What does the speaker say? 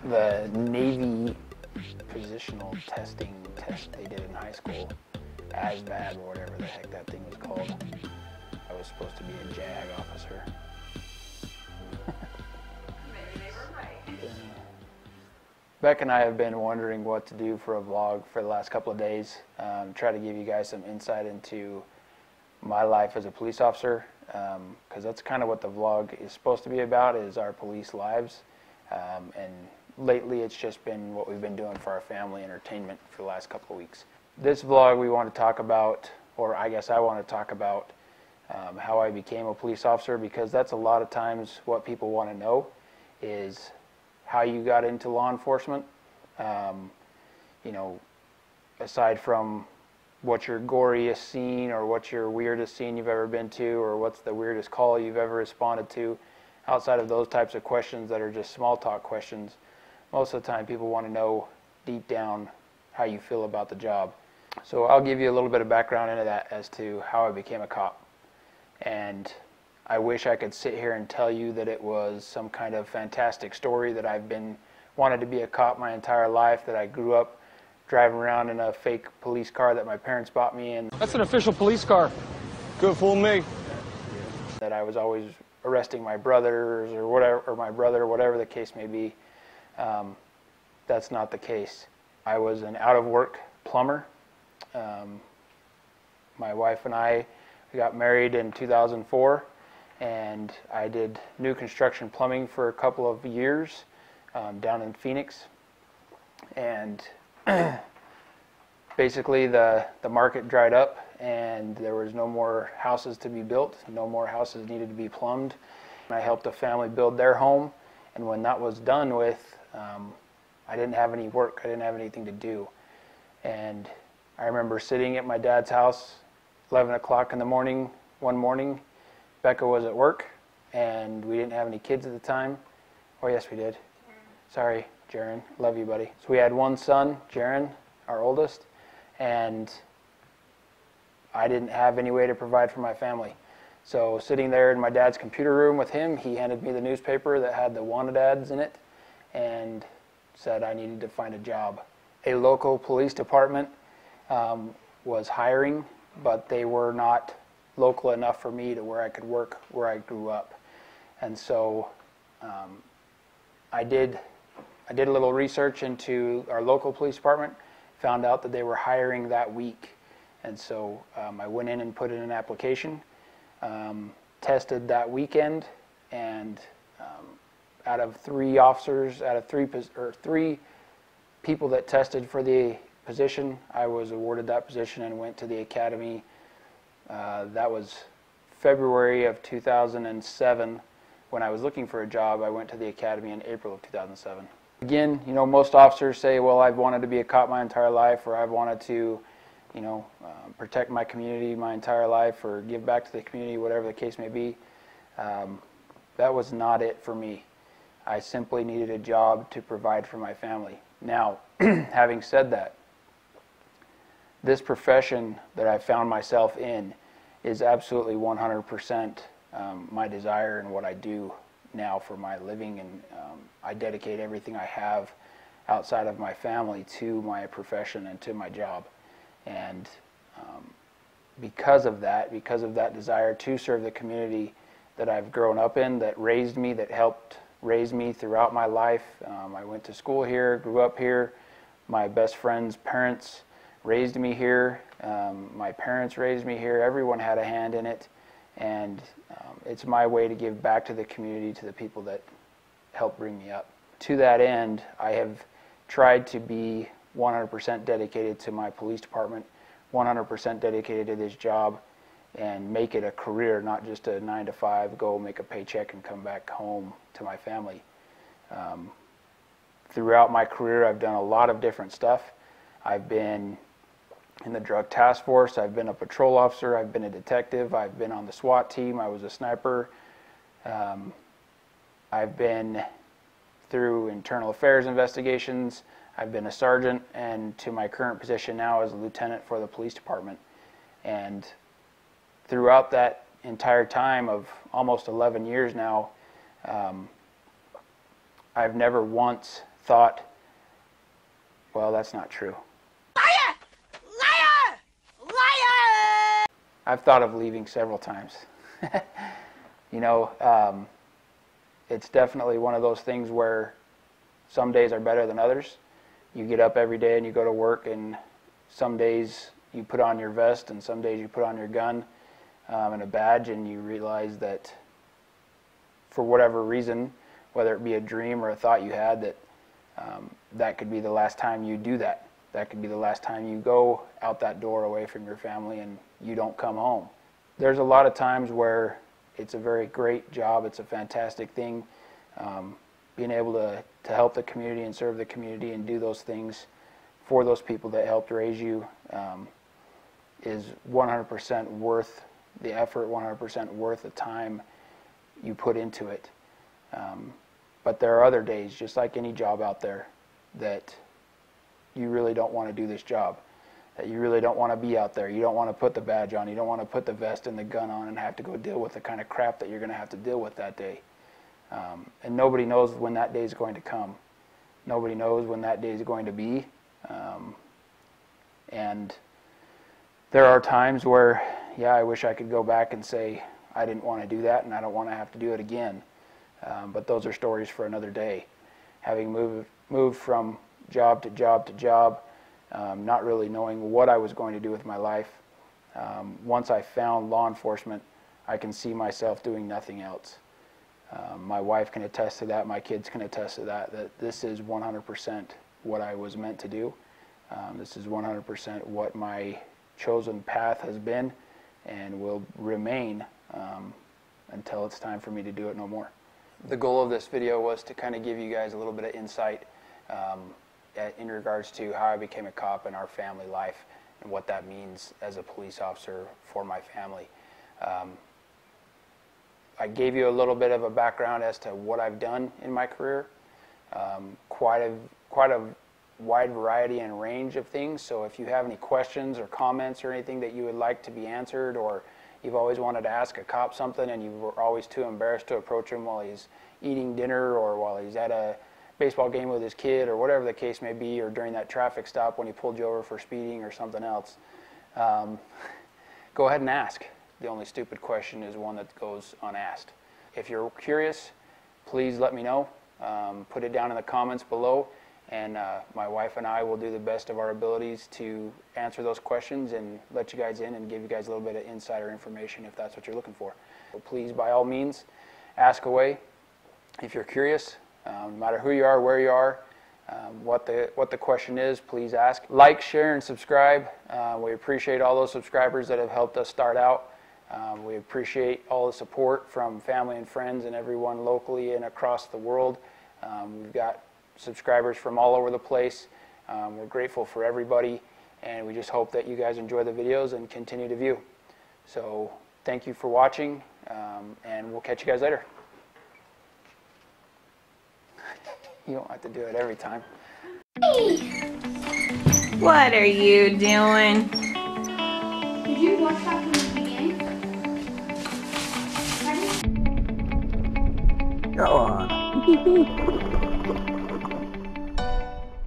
the Navy positional testing test they did in high school, ASVAB or whatever the heck that thing was called. I was supposed to be a JAG officer. Maybe they were right. Beck and I have been wondering what to do for a vlog for the last couple of days. Try to give you guys some insight into my life as a police officer, because that's kind of what the vlog is supposed to be about, is our police lives. And lately it's just been what we've been doing for our family entertainment for the last couple of weeks. This vlog we want to talk about, or I guess I want to talk about how I became a police officer, because that's a lot of times what people want to know, is how you got into law enforcement. You know, aside from what's your goriest scene or what's your weirdest scene you've ever been to, or what's the weirdest call you've ever responded to, outside of those types of questions that are just small talk questions, most of the time people want to know deep down how you feel about the job. So I'll give you a little bit of background into that as to how I became a cop. And I wish I could sit here and tell you that it was some kind of fantastic story, that I've been wanted to be a cop my entire life, that I grew up driving around in a fake police car that my parents bought me in. That's an official police car. Good fool me. That I was always arresting my brothers or whatever, or my brother, whatever the case may be. That's not the case. I was an out-of-work plumber. My wife and I got married in 2004, and I did new construction plumbing for a couple of years down in Phoenix. And basically the market dried up and there was no more houses to be built, no more houses needed to be plumbed. I helped a family build their home, and when that was done with, I didn't have any work, I didn't have anything to do. And I remember sitting at my dad's house, 11 o'clock in the morning, one morning. Becca was at work, and we didn't have any kids at the time. Oh yes, we did. Sorry, Jaron, love you, buddy. So we had one son, Jaron, our oldest, and I didn't have any way to provide for my family. So sitting there in my dad's computer room with him, he handed me the newspaper that had the wanted ads in it and said I needed to find a job. A local police department was hiring, but they were not local enough for me to where I could work where I grew up. And so I did a little research into our local police department, found out that they were hiring that week. And so I went in and put in an application, tested that weekend, and out of three people that tested for the position, I was awarded that position and went to the academy. That was February of 2007. When I was looking for a job, I went to the academy in April of 2007. Again, you know, most officers say, well, I've wanted to be a cop my entire life, or I've wanted to, you know, protect my community my entire life, or give back to the community, whatever the case may be. That was not it for me. I simply needed a job to provide for my family. Now, having said that, this profession that I found myself in is absolutely 100% my desire and what I do now for my living, and I dedicate everything I have outside of my family to my profession and to my job. And because of that desire to serve the community that I've grown up in, that raised me, that helped raise me throughout my life. I went to school here, grew up here. My best friend's parents raised me here. My parents raised me here. Everyone had a hand in it. And it's my way to give back to the community, to the people that helped bring me up. To that end, I have tried to be 100% dedicated to my police department, 100% dedicated to this job, and make it a career, not just a 9-to-5, go make a paycheck and come back home to my family. Throughout my career, I've done a lot of different stuff. I've been in the drug task force, I've been a patrol officer, I've been a detective, I've been on the SWAT team, I was a sniper. I've been through internal affairs investigations, I've been a sergeant, and to my current position now as a lieutenant for the police department. And throughout that entire time of almost 11 years now, I've never once thought, well, that's not true. Liar! Liar! Liar! I've thought of leaving several times. You know, it's definitely one of those things where some days are better than others. You get up every day and you go to work, and some days you put on your vest and some days you put on your gun and a badge, and you realize that for whatever reason, whether it be a dream or a thought you had, that that could be the last time you do that. That could be the last time you go out that door away from your family and you don't come home. There's a lot of times where it's a very great job, it's a fantastic thing, being able to help the community and serve the community and do those things for those people that helped raise you is 100% worth the effort, 100% worth the time you put into it. But there are other days, just like any job out there, that you really don't want to do this job, that you really don't want to be out there. You don't want to put the badge on. You don't want to put the vest and the gun on and have to go deal with the kind of crap that you're going to have to deal with that day. And nobody knows when that day is going to come. Nobody knows when that day is going to be. And there are times where, yeah, I wish I could go back and say, I didn't want to do that and I don't want to have to do it again. But those are stories for another day. Having moved from job to job to job, not really knowing what I was going to do with my life. Once I found law enforcement, I can see myself doing nothing else. My wife can attest to that, my kids can attest to that, that this is 100% what I was meant to do. This is 100% what my chosen path has been and will remain until it's time for me to do it no more. The goal of this video was to kind of give you guys a little bit of insight in regards to how I became a cop in our family life and what that means as a police officer for my family. I gave you a little bit of a background as to what I've done in my career, quite a wide variety and range of things. So if you have any questions or comments or anything that you would like to be answered, or you've always wanted to ask a cop something and you were always too embarrassed to approach him while he's eating dinner or while he's at a baseball game with his kid or whatever the case may be, or during that traffic stop when he pulled you over for speeding or something else, go ahead and ask. The only stupid question is one that goes unasked. If you're curious, please let me know. Put it down in the comments below, and my wife and I will do the best of our abilities to answer those questions and let you guys in and give you guys a little bit of insider information if that's what you're looking for. So please, by all means, ask away. If you're curious, no matter who you are, where you are, what the question is, please ask. Like, share, and subscribe. We appreciate all those subscribers that have helped us start out. We appreciate all the support from family and friends and everyone locally and across the world. We've got subscribers from all over the place. We're grateful for everybody, and we just hope that you guys enjoy the videos and continue to view. So thank you for watching, and we'll catch you guys later. You don't have to do it every time. What are you doing? Did you watch that from the beginning? Go on.